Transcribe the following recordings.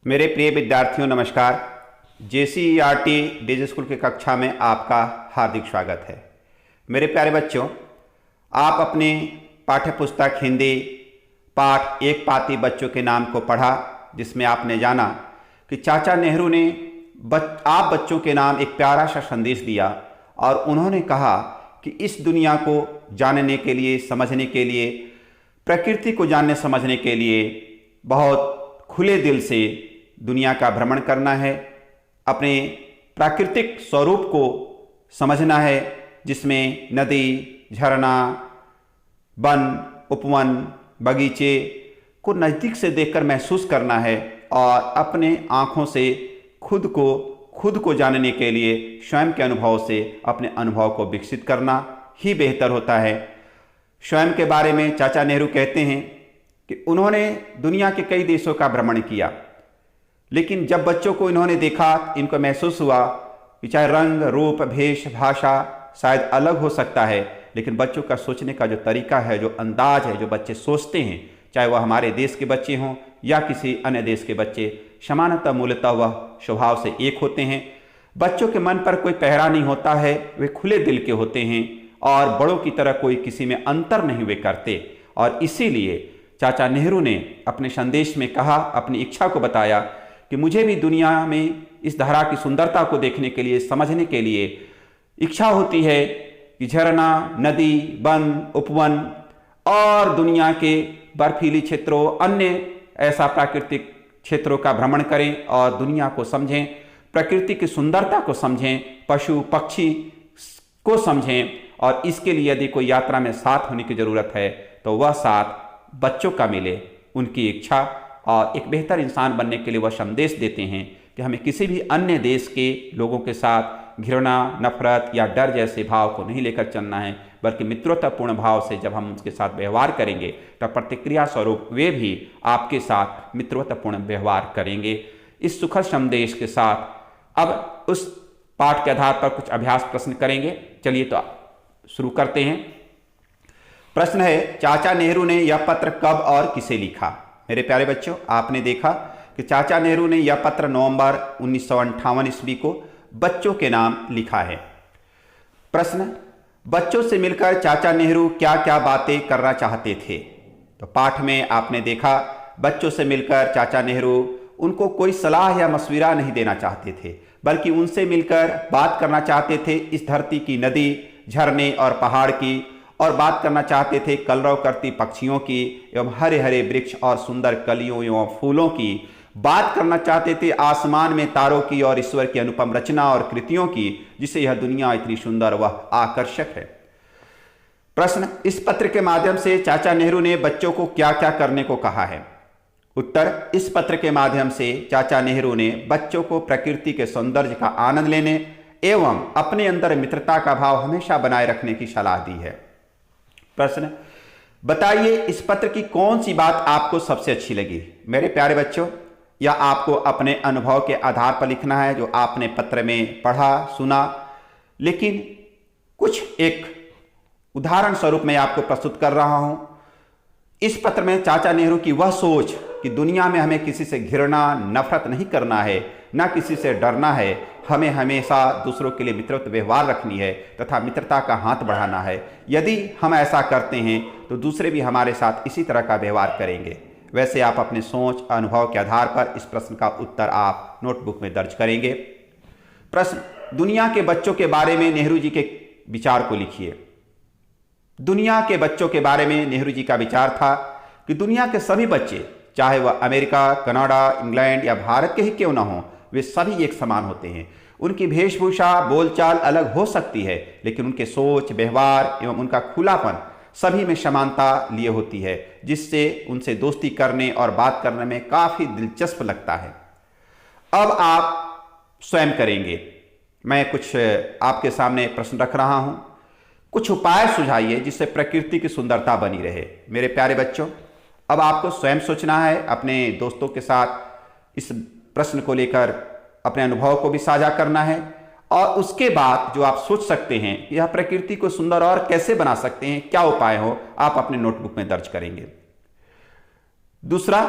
मेरे प्रिय विद्यार्थियों नमस्कार। JCERT डिजिटल स्कूल की कक्षा में आपका हार्दिक स्वागत है। मेरे प्यारे बच्चों, आप अपने पाठ्य पुस्तक हिंदी पाठ एक पाती बच्चों के नाम को पढ़ा, जिसमें आपने जाना कि चाचा नेहरू ने आप बच्चों के नाम एक प्यारा सा संदेश दिया और उन्होंने कहा कि इस दुनिया को जानने के लिए, समझने के लिए, प्रकृति को जानने समझने के लिए बहुत खुले दिल से दुनिया का भ्रमण करना है, अपने प्राकृतिक स्वरूप को समझना है, जिसमें नदी, झरना, वन, उपवन, बगीचे को नज़दीक से देखकर महसूस करना है और अपने आँखों से खुद को जानने के लिए स्वयं के अनुभव से अपने अनुभव को विकसित करना ही बेहतर होता है। स्वयं के बारे में चाचा नेहरू कहते हैं कि उन्होंने दुनिया के कई देशों का भ्रमण किया, लेकिन जब बच्चों को इन्होंने देखा, इनको महसूस हुआ कि चाहे रंग, रूप, भेष, भाषा शायद अलग हो सकता है, लेकिन बच्चों का सोचने का जो तरीका है, जो अंदाज है, जो बच्चे सोचते हैं, चाहे वह हमारे देश के बच्चे हों या किसी अन्य देश के बच्चे, समानतः मूलतः वह स्वभाव से एक होते हैं। बच्चों के मन पर कोई पहरा नहीं होता है, वे खुले दिल के होते हैं और बड़ों की तरह कोई किसी में अंतर नहीं वे करते। और इसीलिए चाचा नेहरू ने अपने संदेश में कहा, अपनी इच्छा को बताया कि मुझे भी दुनिया में इस धारा की सुंदरता को देखने के लिए, समझने के लिए इच्छा होती है कि झरना, नदी, वन, उपवन और दुनिया के बर्फीली क्षेत्रों, अन्य ऐसा प्राकृतिक क्षेत्रों का भ्रमण करें और दुनिया को समझें, प्रकृति की सुंदरता को समझें, पशु पक्षी को समझें। और इसके लिए यदि कोई यात्रा में साथ होने की ज़रूरत है तो वह साथ बच्चों का मिले, उनकी इच्छा, और एक बेहतर इंसान बनने के लिए वह संदेश देते हैं कि हमें किसी भी अन्य देश के लोगों के साथ घृणा, नफरत या डर जैसे भाव को नहीं लेकर चलना है, बल्कि मित्रतापूर्ण भाव से जब हम उनके साथ व्यवहार करेंगे तो प्रतिक्रिया स्वरूप वे भी आपके साथ मित्रतापूर्ण व्यवहार करेंगे। इस सुखद संदेश के साथ अब उस पाठ के आधार पर कुछ अभ्यास प्रश्न करेंगे। चलिए तो शुरू करते हैं। प्रश्न है, चाचा नेहरू ने यह पत्र कब और किसे लिखा? मेरे प्यारे बच्चों, आपने देखा कि चाचा नेहरू ने यह पत्र नवंबर 1958 ईस्वी को बच्चों के नाम लिखा है। प्रश्न, बच्चों से मिलकर चाचा नेहरू क्या क्या बातें करना चाहते थे? तो पाठ में आपने देखा बच्चों से मिलकर चाचा नेहरू उनको कोई सलाह या मशविरा नहीं देना चाहते थे, बल्कि उनसे मिलकर बात करना चाहते थे इस धरती की नदी, झरने और पहाड़ की, और बात करना चाहते थे कलरव करती पक्षियों की एवं हरे हरे वृक्ष और सुंदर कलियों एवं फूलों की। बात करना चाहते थे आसमान में तारों की और ईश्वर की अनुपम रचना और कृतियों की, जिससे यह दुनिया इतनी सुंदर व आकर्षक है। प्रश्न, इस पत्र के माध्यम से चाचा नेहरू ने बच्चों को क्या क्या करने को कहा है? उत्तर, इस पत्र के माध्यम से चाचा नेहरू ने बच्चों को प्रकृति के सौंदर्य का आनंद लेने एवं अपने अंदर मित्रता का भाव हमेशा बनाए रखने की सलाह दी है। प्रश्न, बताइए इस पत्र की कौन सी बात आपको सबसे अच्छी लगी? मेरे प्यारे बच्चों, या आपको अपने अनुभव के आधार पर लिखना है जो आपने पत्र में पढ़ा, सुना, लेकिन कुछ एक उदाहरण स्वरूप मैं आपको प्रस्तुत कर रहा हूं। इस पत्र में चाचा नेहरू की वह सोच कि दुनिया में हमें किसी से घृणा, नफरत नहीं करना है, ना किसी से डरना है, हमें हमेशा दूसरों के लिए मित्रवत व्यवहार रखनी है तथा मित्रता का हाथ बढ़ाना है। यदि हम ऐसा करते हैं तो दूसरे भी हमारे साथ इसी तरह का व्यवहार करेंगे। वैसे आप अपने सोच, अनुभव के आधार पर इस प्रश्न का उत्तर आप नोटबुक में दर्ज करेंगे। प्रश्न, दुनिया के बच्चों के बारे में नेहरू जी के विचार को लिखिए। दुनिया के बच्चों के बारे में नेहरू जी का विचार था कि दुनिया के सभी बच्चे, चाहे वह अमेरिका, कनाडा, इंग्लैंड या भारत के ही क्यों न हों, वे सभी एक समान होते हैं। उनकी वेशभूषा, बोलचाल अलग हो सकती है, लेकिन उनके सोच, व्यवहार एवं उनका खुलापन सभी में समानता लिए होती है, जिससे उनसे दोस्ती करने और बात करने में काफ़ी दिलचस्प लगता है। अब आप स्वयं करेंगे। मैं कुछ आपके सामने प्रश्न रख रहा हूं, कुछ उपाय सुझाइए जिससे प्रकृति की सुंदरता बनी रहे। मेरे प्यारे बच्चों, अब आपको स्वयं सोचना है, अपने दोस्तों के साथ इस प्रश्न को लेकर अपने अनुभव को भी साझा करना है, और उसके बाद जो आप सोच सकते हैं कि यह प्रकृति को सुंदर और कैसे बना सकते हैं, क्या उपाय हो, आप अपने नोटबुक में दर्ज करेंगे। दूसरा,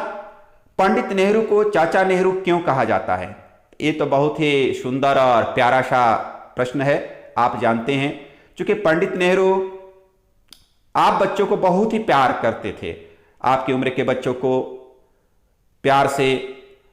पंडित नेहरू को चाचा नेहरू क्यों कहा जाता है? ये तो बहुत ही सुंदर और प्यारा सा प्रश्न है। आप जानते हैं, क्योंकि पंडित नेहरू आप बच्चों को बहुत ही प्यार करते थे। आपकी उम्र के बच्चों को प्यार से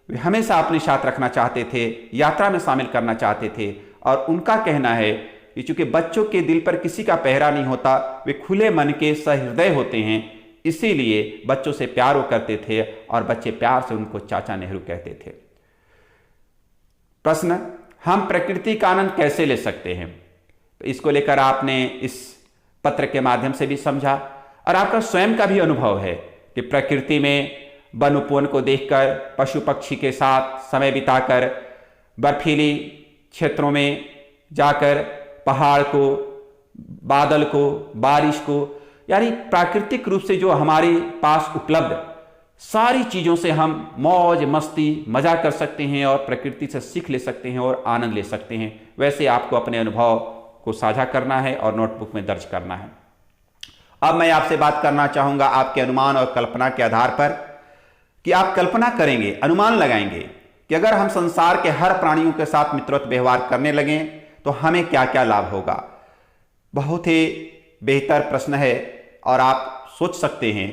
वे हमेशा अपने साथ रखना चाहते थे, यात्रा में शामिल करना चाहते थे। और उनका कहना है कि चूंकि बच्चों के दिल पर किसी का पहरा नहीं होता, वे खुले मन के सहृदय होते हैं, इसीलिए बच्चों से प्यार वो करते थे और बच्चे प्यार से उनको चाचा नेहरू कहते थे। प्रश्न, हम प्रकृति का आनंद कैसे ले सकते हैं? तो इसको लेकर आपने इस पत्र के माध्यम से भी समझा और आपका स्वयं का भी अनुभव है कि प्रकृति में वन उपवन को देखकर, पशु पक्षी के साथ समय बिताकर, बर्फीली क्षेत्रों में जाकर पहाड़ को, बादल को, बारिश को, यानी प्राकृतिक रूप से जो हमारे पास उपलब्ध सारी चीज़ों से हम मौज मस्ती मजा कर सकते हैं और प्रकृति से सीख ले सकते हैं और आनंद ले सकते हैं। वैसे आपको अपने अनुभव को साझा करना है और नोटबुक में दर्ज करना है। अब मैं आपसे बात करना चाहूँगा आपके अनुमान और कल्पना के आधार पर कि आप कल्पना करेंगे, अनुमान लगाएंगे कि अगर हम संसार के हर प्राणियों के साथ मित्रवत व्यवहार करने लगें तो हमें क्या क्या लाभ होगा। बहुत ही बेहतर प्रश्न है और आप सोच सकते हैं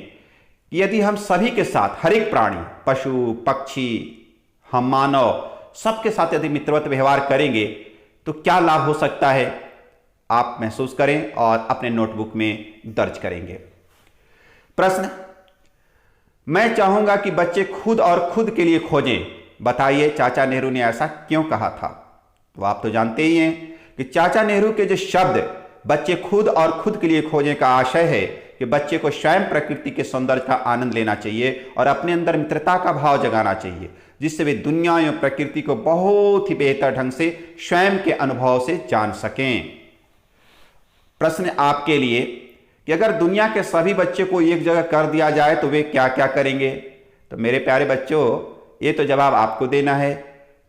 कि यदि हम सभी के साथ, हर एक प्राणी, पशु पक्षी, हम मानव, सबके साथ यदि मित्रवत व्यवहार करेंगे तो क्या लाभ हो सकता है, आप महसूस करें और अपने नोटबुक में दर्ज करेंगे। प्रश्न, मैं चाहूंगा कि बच्चे खुद और खुद के लिए खोजें। बताइए चाचा नेहरू ने ऐसा क्यों कहा था? तो आप तो जानते ही हैं कि चाचा नेहरू के जो शब्द बच्चे खुद और खुद के लिए खोजें का आशय है कि बच्चे को स्वयं प्रकृति के सौंदर्य का आनंद लेना चाहिए और अपने अंदर मित्रता का भाव जगाना चाहिए, जिससे वे दुनिया एवं प्रकृति को बहुत ही बेहतर ढंग से स्वयं के अनुभव से जान सकें। प्रश्न आपके लिए कि अगर दुनिया के सभी बच्चे को एक जगह कर दिया जाए तो वे क्या क्या करेंगे? तो मेरे प्यारे बच्चों, ये तो जवाब आपको देना है,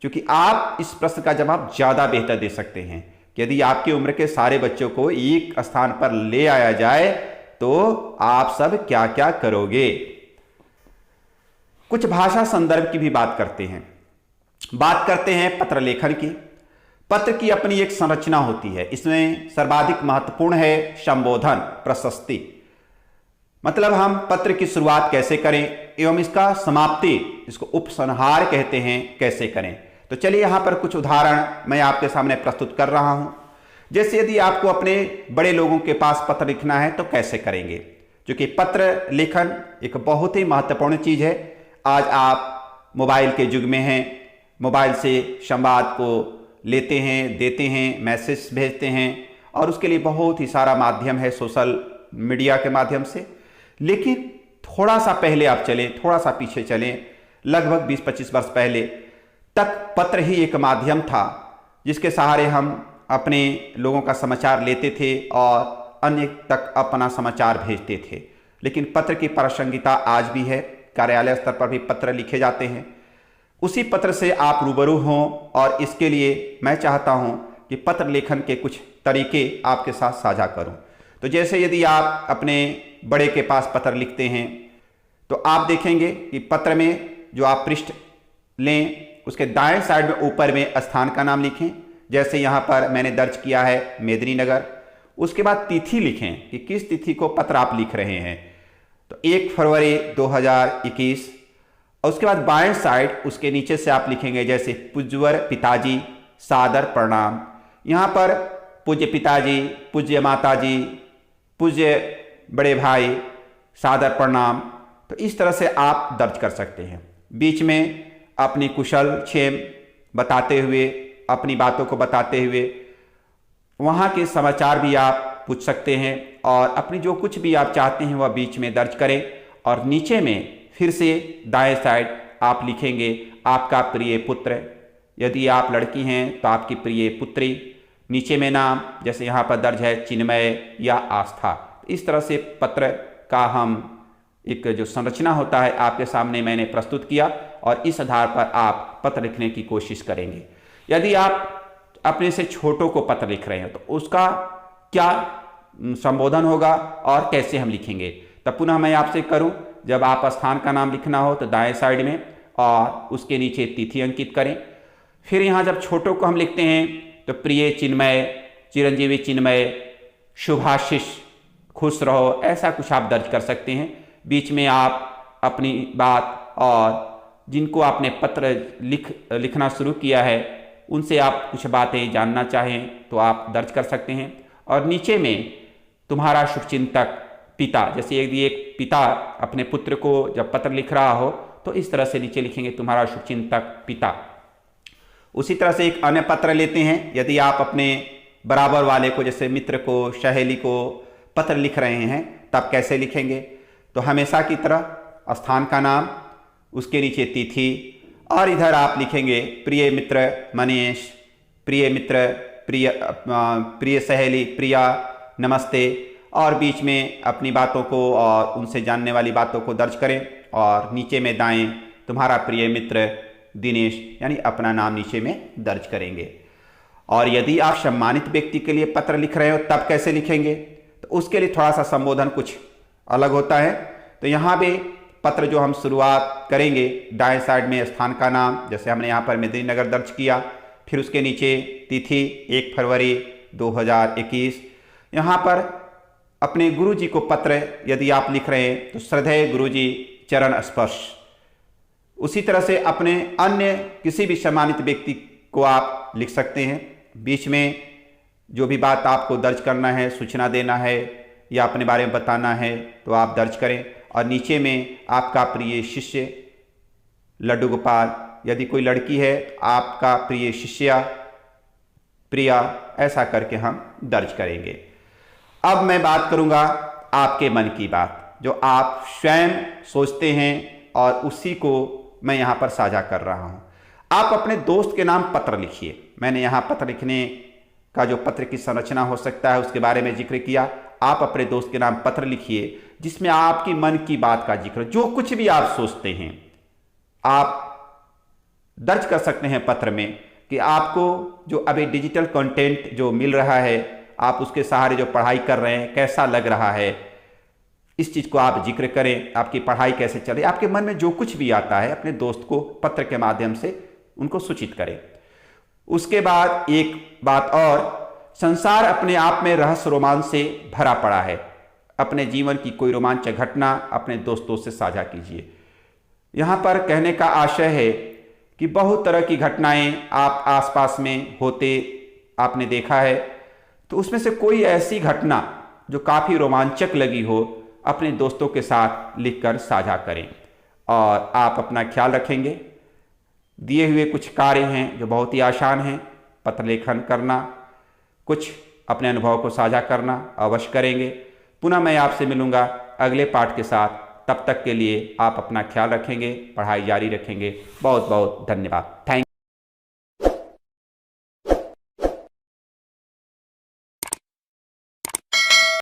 क्योंकि आप इस प्रश्न का जवाब ज़्यादा बेहतर दे सकते हैं कि यदि आपकी उम्र के सारे बच्चों को एक स्थान पर ले आया जाए तो आप सब क्या क्या करोगे। कुछ भाषा संदर्भ की भी बात करते हैं। बात करते हैं पत्र लेखन की। पत्र की अपनी एक संरचना होती है। इसमें सर्वाधिक महत्वपूर्ण है संबोधन, प्रशस्ति। मतलब हम पत्र की शुरुआत कैसे करें एवं इसका समाप्ति, इसको उपसंहार कहते हैं, कैसे करें। तो चलिए यहाँ पर कुछ उदाहरण मैं आपके सामने प्रस्तुत कर रहा हूँ। जैसे यदि आपको अपने बड़े लोगों के पास पत्र लिखना है तो कैसे करेंगे, क्योंकि पत्र लेखन एक बहुत ही महत्वपूर्ण चीज़ है। आज आप मोबाइल के युग में हैं, मोबाइल से संवाद को लेते हैं, देते हैं, मैसेज भेजते हैं और उसके लिए बहुत ही सारा माध्यम है सोशल मीडिया के माध्यम से। लेकिन थोड़ा सा पहले आप चलें, थोड़ा सा पीछे चलें, लगभग 20-25 वर्ष पहले तक पत्र ही एक माध्यम था जिसके सहारे हम अपने लोगों का समाचार लेते थे और अन्य तक अपना समाचार भेजते थे। लेकिन पत्र की प्रासंगिकता आज भी है, कार्यालय स्तर पर भी पत्र लिखे जाते हैं। उसी पत्र से आप रूबरू हों और इसके लिए मैं चाहता हूं कि पत्र लेखन के कुछ तरीके आपके साथ साझा करूं। तो जैसे यदि आप अपने बड़े के पास पत्र लिखते हैं तो आप देखेंगे कि पत्र में जो आप पृष्ठ लें उसके दाएं साइड में ऊपर में स्थान का नाम लिखें। जैसे यहाँ पर मैंने दर्ज किया है मेदिनीनगर। उसके बाद तिथि लिखें कि किस तिथि को पत्र आप लिख रहे हैं। तो 1 फरवरी 2021। और उसके बाद बाएं साइड उसके नीचे से आप लिखेंगे जैसे पूज्यवर पिताजी सादर प्रणाम। यहाँ पर पूज्य पिताजी, पूज्य माताजी, पूज्य बड़े भाई, सादर प्रणाम। तो इस तरह से आप दर्ज कर सकते हैं। बीच में अपनी कुशल क्षेम बताते हुए, अपनी बातों को बताते हुए वहाँ के समाचार भी आप पूछ सकते हैं और अपनी जो कुछ भी आप चाहते हैं वह बीच में दर्ज करें। और नीचे में फिर से दाएं साइड आप लिखेंगे आपका प्रिय पुत्र। यदि आप लड़की हैं तो आपकी प्रिय पुत्री। नीचे में नाम, जैसे यहाँ पर दर्ज है चिन्मय या आस्था। इस तरह से पत्र का हम एक जो संरचना होता है आपके सामने मैंने प्रस्तुत किया और इस आधार पर आप पत्र लिखने की कोशिश करेंगे। यदि आप अपने से छोटों को पत्र लिख रहे हैं तो उसका क्या संबोधन होगा और कैसे हम लिखेंगे। तब पुनः मैं आपसे करूं, जब आप स्थान का नाम लिखना हो तो दाएं साइड में और उसके नीचे तिथि अंकित करें। फिर यहाँ जब छोटों को हम लिखते हैं तो प्रिय चिन्मय, चिरंजीवी चिन्मय, शुभाशीष, खुश रहो, ऐसा कुछ आप दर्ज कर सकते हैं। बीच में आप अपनी बात और जिनको आपने पत्र लिखना शुरू किया है उनसे आप कुछ बातें जानना चाहें तो आप दर्ज कर सकते हैं। और नीचे में तुम्हारा शुभचिंतक पिता, जैसे यदि एक पिता अपने पुत्र को जब पत्र लिख रहा हो तो इस तरह से नीचे लिखेंगे तुम्हारा शुभचिंतक पिता। उसी तरह से एक अन्य पत्र लेते हैं। यदि आप अपने बराबर वाले को, जैसे मित्र को, सहेली को पत्र लिख रहे हैं तब कैसे लिखेंगे? तो हमेशा की तरह स्थान का नाम, उसके नीचे तिथि, और इधर आप लिखेंगे प्रिय मित्र मनीष, प्रिय मित्र, प्रिय सहेली प्रिया, नमस्ते, और बीच में अपनी बातों को और उनसे जानने वाली बातों को दर्ज करें। और नीचे में दाएं तुम्हारा प्रिय मित्र दिनेश, यानी अपना नाम नीचे में दर्ज करेंगे। और यदि आप सम्मानित व्यक्ति के लिए पत्र लिख रहे हो तब कैसे लिखेंगे? तो उसके लिए थोड़ा सा संबोधन कुछ अलग होता है। तो यहाँ पे पत्र जो हम शुरुआत करेंगे, दाएं साइड में स्थान का नाम, जैसे हमने यहाँ पर मेदिनीनगर दर्ज किया, फिर उसके नीचे तिथि 1 फरवरी 2021। यहाँ पर अपने गुरु जी को पत्र यदि आप लिख रहे हैं तो श्रद्धेय गुरु जी चरण स्पर्श। उसी तरह से अपने अन्य किसी भी सम्मानित व्यक्ति को आप लिख सकते हैं। बीच में जो भी बात आपको दर्ज करना है, सूचना देना है या अपने बारे में बताना है तो आप दर्ज करें। और नीचे में आपका प्रिय शिष्य लड्डू गोपाल, यदि कोई लड़की है आपका प्रिय शिष्या प्रिया, ऐसा करके हम दर्ज करेंगे। अब मैं बात करूंगा आपके मन की बात, जो आप स्वयं सोचते हैं और उसी को मैं यहाँ पर साझा कर रहा हूँ। आप अपने दोस्त के नाम पत्र लिखिए। मैंने यहाँ पत्र लिखने का जो पत्र की संरचना हो सकता है उसके बारे में जिक्र किया। आप अपने दोस्त के नाम पत्र लिखिए जिसमें आपकी मन की बात का जिक्र, जो कुछ भी आप सोचते हैं आप दर्ज कर सकते हैं पत्र में। कि आपको जो अभी डिजिटल कंटेंट जो मिल रहा है, आप उसके सहारे जो पढ़ाई कर रहे हैं, कैसा लग रहा है, इस चीज़ को आप जिक्र करें। आपकी पढ़ाई कैसे चले, आपके मन में जो कुछ भी आता है अपने दोस्त को पत्र के माध्यम से उनको सूचित करें। उसके बाद एक बात और, संसार अपने आप में रहस्य रोमांच से भरा पड़ा है। अपने जीवन की कोई रोमांचक घटना अपने दोस्तों से साझा कीजिए। यहाँ पर कहने का आशय है कि बहुत तरह की घटनाएं आप आसपास में होते आपने देखा है, तो उसमें से कोई ऐसी घटना जो काफ़ी रोमांचक लगी हो अपने दोस्तों के साथ लिखकर साझा करें। और आप अपना ख्याल रखेंगे। दिए हुए कुछ कार्य हैं जो बहुत ही आसान हैं, पत्र लेखन करना, कुछ अपने अनुभव को साझा करना अवश्य करेंगे। पुनः मैं आपसे मिलूंगा अगले पाठ के साथ। तब तक के लिए आप अपना ख्याल रखेंगे, पढ़ाई जारी रखेंगे। बहुत बहुत धन्यवाद। थैंक